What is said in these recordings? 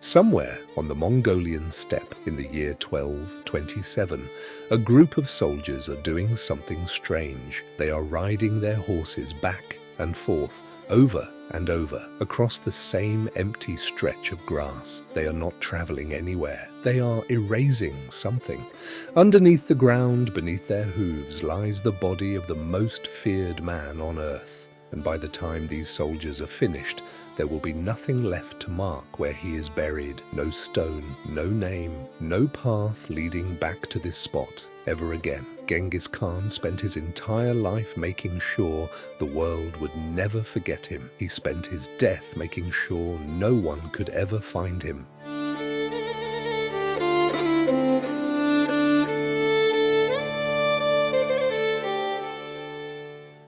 Somewhere on the Mongolian steppe in the year 1227, a group of soldiers are doing something strange. They are riding their horses back and forth, over and over, across the same empty stretch of grass. They are not traveling anywhere. They are erasing something. Underneath the ground, beneath their hooves, lies the body of the most feared man on earth. And by the time these soldiers are finished, there will be nothing left to mark where he is buried. No stone, no name, no path leading back to this spot ever again. Genghis Khan spent his entire life making sure the world would never forget him. He spent his death making sure no one could ever find him.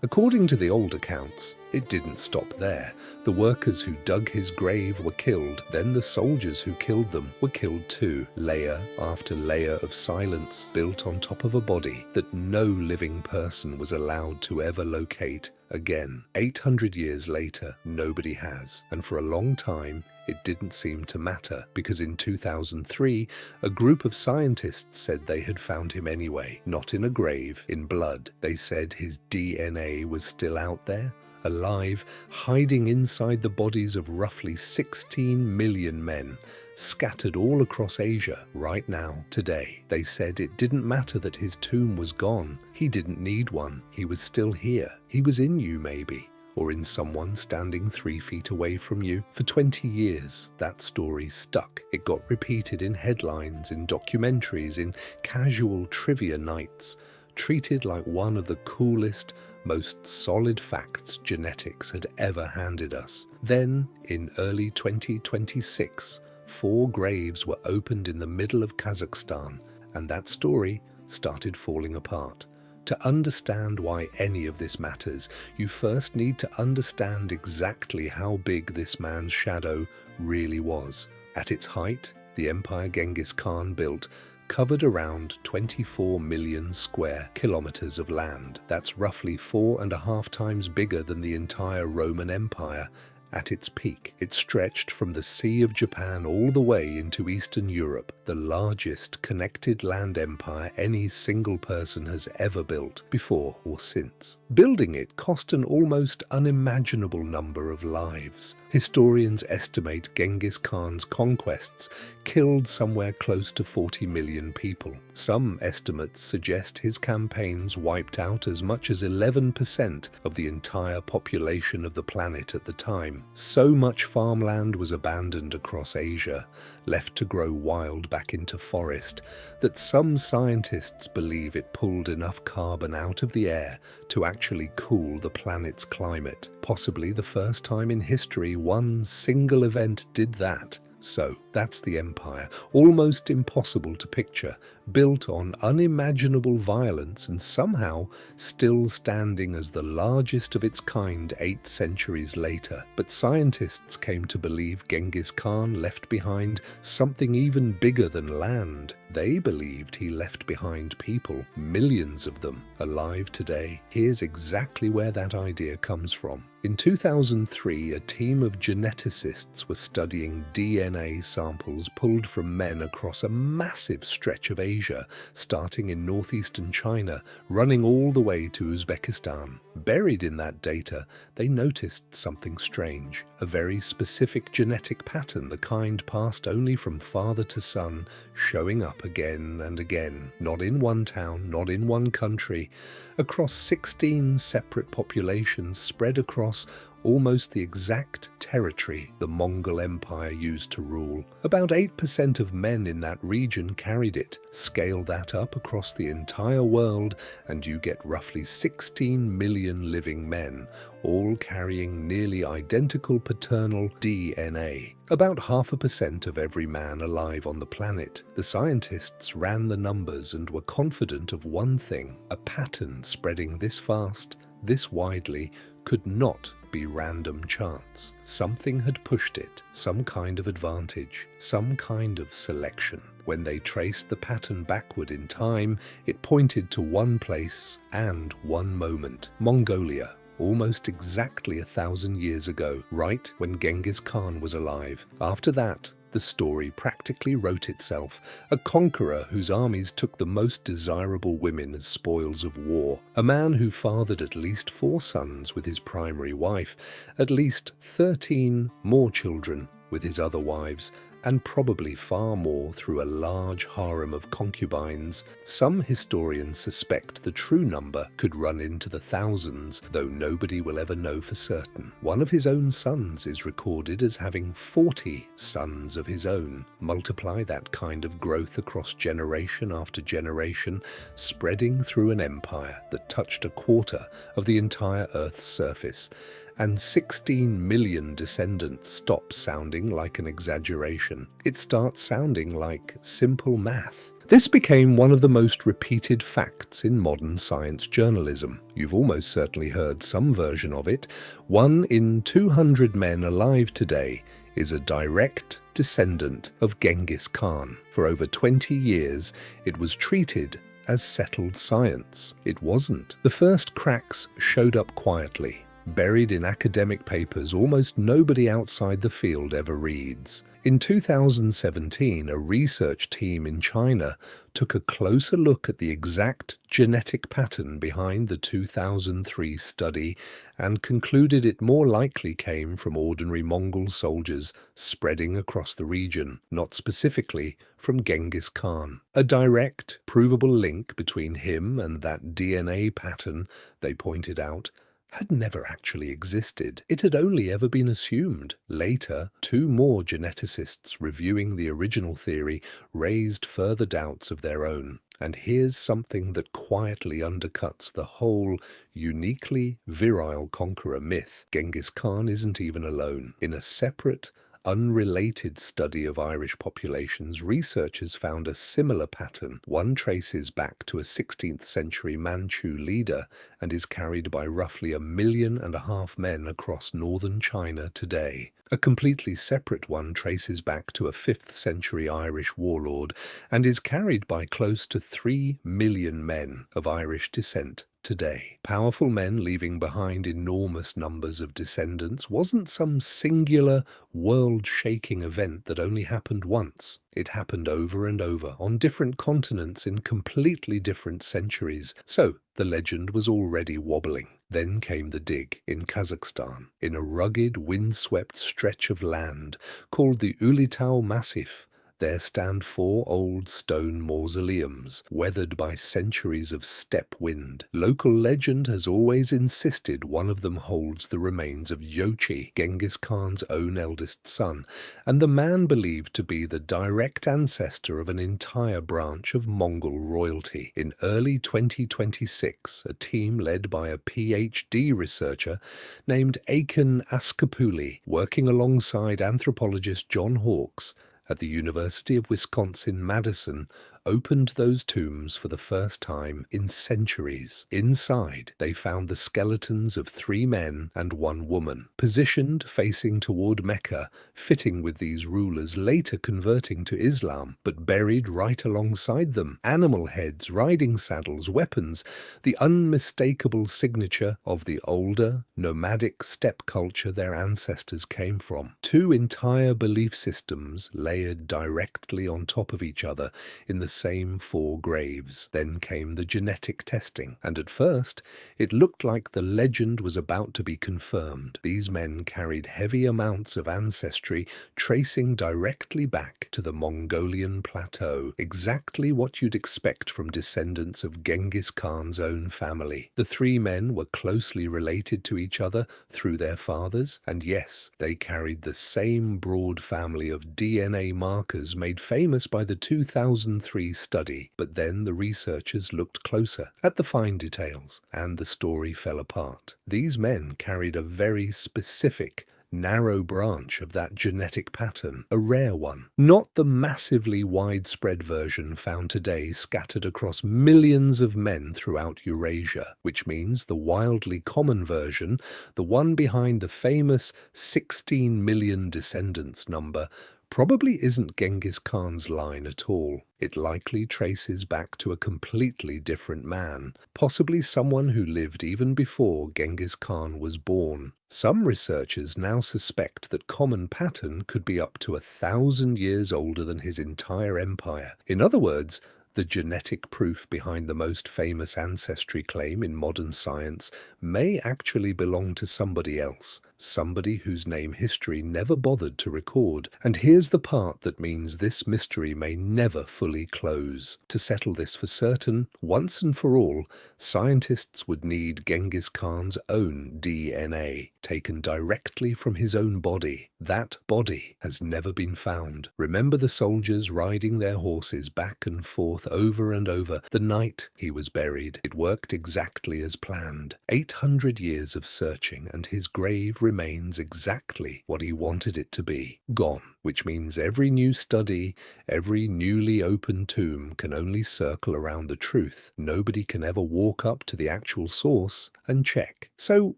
According to the old accounts, it didn't stop there. The workers who dug his grave were killed. Then the soldiers who killed them were killed too. Layer after layer of silence built on top of a body that no living person was allowed to ever locate again. 800 years later, nobody has. And for a long time, it didn't seem to matter, because in 2003, a group of scientists said they had found him anyway, not in a grave, in blood. They said his DNA was still out there, alive, hiding inside the bodies of roughly 16 million men, scattered all across Asia right now, today. They said it didn't matter that his tomb was gone. He didn't need one. He was still here. He was in you, maybe. Or in someone standing 3 feet away from you. For 20 years, that story stuck. It got repeated in headlines, in documentaries, in casual trivia nights, treated like one of the coolest, most solid facts genetics had ever handed us. Then, in early 2026, 4 graves were opened in the middle of Kazakhstan, and that story started falling apart. To understand why any of this matters, you first need to understand exactly how big this man's shadow really was. At its height, the empire Genghis Khan built covered around 24 million square kilometers of land. That's roughly 4.5 times bigger than the entire Roman Empire. At its peak, it stretched from the Sea of Japan all the way into Eastern Europe, the largest connected land empire any single person has ever built, before or since. Building it cost an almost unimaginable number of lives. Historians estimate Genghis Khan's conquests killed somewhere close to 40 million people. Some estimates suggest his campaigns wiped out as much as 11% of the entire population of the planet at the time. So much farmland was abandoned across Asia, left to grow wild back into forest, that some scientists believe it pulled enough carbon out of the air to actually cool the planet's climate. Possibly the first time in history one single event did that. So, that's the empire, almost impossible to picture, built on unimaginable violence and somehow still standing as the largest of its kind 8 centuries later. But scientists came to believe Genghis Khan left behind something even bigger than land. They believed he left behind people, millions of them, alive today. Here's exactly where that idea comes from. In 2003, a team of geneticists were studying DNA samples pulled from men across a massive stretch of Asia, starting in northeastern China, running all the way to Uzbekistan. Buried in that data, they noticed something strange, a very specific genetic pattern, the kind passed only from father to son, showing up again and again, not in one town, not in one country, across 16 separate populations spread across almost the exact territory the Mongol Empire used to rule. About 8% of men in that region carried it. Scale that up across the entire world and you get roughly 16 million living men, all carrying nearly identical paternal DNA. About 0.5% of every man alive on the planet. The scientists ran the numbers and were confident of one thing: a pattern spreading this fast, this widely, could not be random chance. Something had pushed it, some kind of advantage, some kind of selection. When they traced the pattern backward in time, it pointed to one place and one moment: Mongolia. Almost exactly 1,000 years ago, right when Genghis Khan was alive. After that, The story practically wrote itself. A conqueror whose armies took the most desirable women as spoils of war. A man who fathered at least 4 sons with his primary wife, at least 13 more children with his other wives, and probably far more through a large harem of concubines. Some historians suspect the true number could run into the thousands, though nobody will ever know for certain. One of his own sons is recorded as having 40 sons of his own. Multiply that kind of growth across generation after generation, spreading through an empire that touched a quarter of the entire Earth's surface, and 16 million descendants stop sounding like an exaggeration. It starts sounding like simple math. This became one of the most repeated facts in modern science journalism. You've almost certainly heard some version of it. 1 in 200 men alive today is a direct descendant of Genghis Khan. For over 20 years, it was treated as settled science. It wasn't. The first cracks showed up quietly. Buried in academic papers almost nobody outside the field ever reads. In 2017, a research team in China took a closer look at the exact genetic pattern behind the 2003 study and concluded it more likely came from ordinary Mongol soldiers spreading across the region, not specifically from Genghis Khan. A direct, provable link between him and that DNA pattern, they pointed out, had never actually existed. It had only ever been assumed. Later, 2 more geneticists reviewing the original theory raised further doubts of their own. And here's something that quietly undercuts the whole uniquely virile conqueror myth. Genghis Khan isn't even alone. In a separate, unrelated study of Irish populations, researchers found a similar pattern. One traces back to a 16th century Manchu leader and is carried by roughly 1.5 million men across northern China today. A completely separate one traces back to a 5th century Irish warlord and is carried by close to 3 million men of Irish descent today. Powerful men leaving behind enormous numbers of descendants wasn't some singular, world-shaking event that only happened once. It happened over and over, on different continents in completely different centuries. So, the legend was already wobbling. Then came the dig in Kazakhstan, in a rugged, windswept stretch of land called the Ulitau Massif. There stand 4 old stone mausoleums, weathered by centuries of steppe wind. Local legend has always insisted one of them holds the remains of Yochi, Genghis Khan's own eldest son, and the man believed to be the direct ancestor of an entire branch of Mongol royalty. In early 2026, a team led by a PhD researcher named Akin Askapuli, working alongside anthropologist John Hawkes, at the University of Wisconsin-Madison, opened those tombs for the first time in centuries. Inside, they found the skeletons of 3 men and 1 woman, positioned facing toward Mecca, fitting with these rulers later converting to Islam, but buried right alongside them. Animal heads, riding saddles, weapons, the unmistakable signature of the older, nomadic steppe culture their ancestors came from. 2 entire belief systems layered directly on top of each other in the same 4 graves. Then came the genetic testing, and at first it looked like the legend was about to be confirmed. These men carried heavy amounts of ancestry tracing directly back to the Mongolian plateau, exactly what you'd expect from descendants of Genghis Khan's own family. The 3 men were closely related to each other through their fathers, and yes, they carried the same broad family of DNA markers made famous by the 2003 study. But then the researchers looked closer at the fine details, and the story fell apart. These men carried a very specific, narrow branch of that genetic pattern, a rare one, not the massively widespread version found today scattered across millions of men throughout Eurasia, which means the wildly common version, the one behind the famous 16 million descendants number, probably isn't Genghis Khan's line at all. It likely traces back to a completely different man, possibly someone who lived even before Genghis Khan was born. Some researchers now suspect that common pattern could be up to 1,000 years older than his entire empire. In other words, the genetic proof behind the most famous ancestry claim in modern science may actually belong to somebody else, somebody whose name history never bothered to record. And here's the part that means this mystery may never fully close. To settle this for certain, once and for all, scientists would need Genghis Khan's own DNA, taken directly from his own body. That body has never been found. Remember the soldiers riding their horses back and forth over and over the night he was buried? It worked exactly as planned. 800 years of searching, and his grave remains exactly what he wanted it to be. Gone. Which means every new study, every newly opened tomb can only circle around the truth. Nobody can ever walk up to the actual source and check. So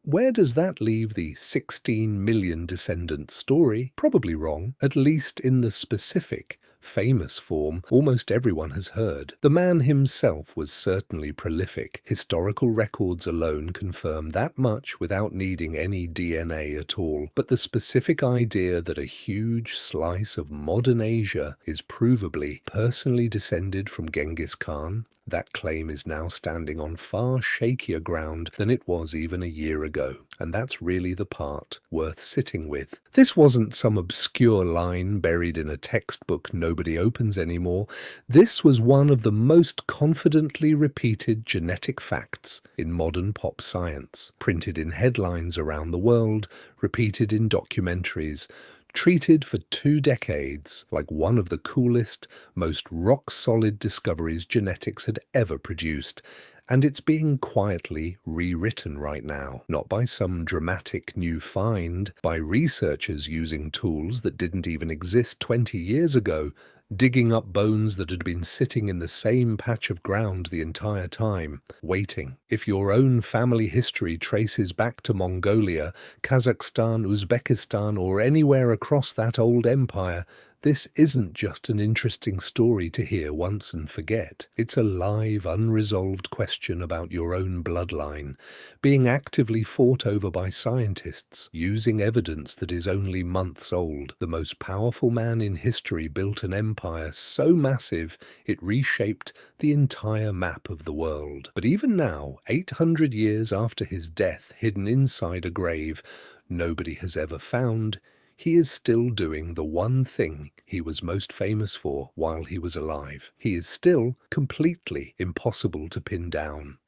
where does that leave the 16 million descendants story? Probably wrong, at least in the specific, famous form almost everyone has heard. The man himself was certainly prolific. Historical records alone confirm that much without needing any DNA at all. But the specific idea that a huge slice of modern Asia is provably personally descended from Genghis Khan, that claim is now standing on far shakier ground than it was even a year ago. And that's really the part worth sitting with. This wasn't some obscure line buried in a textbook nobody opens anymore. This was one of the most confidently repeated genetic facts in modern pop science, printed in headlines around the world, repeated in documentaries, treated for 2 decades like one of the coolest, most rock-solid discoveries genetics had ever produced. And it's being quietly rewritten right now, not by some dramatic new find, by researchers using tools that didn't even exist 20 years ago, digging up bones that had been sitting in the same patch of ground the entire time, waiting. If your own family history traces back to Mongolia, Kazakhstan, Uzbekistan, or anywhere across that old empire, this isn't just an interesting story to hear once and forget. It's a live, unresolved question about your own bloodline, being actively fought over by scientists, using evidence that is only months old. The most powerful man in history built an empire so massive it reshaped the entire map of the world. But even now, 800 years after his death, hidden inside a grave nobody has ever found, he is still doing the one thing he was most famous for while he was alive. He is still completely impossible to pin down.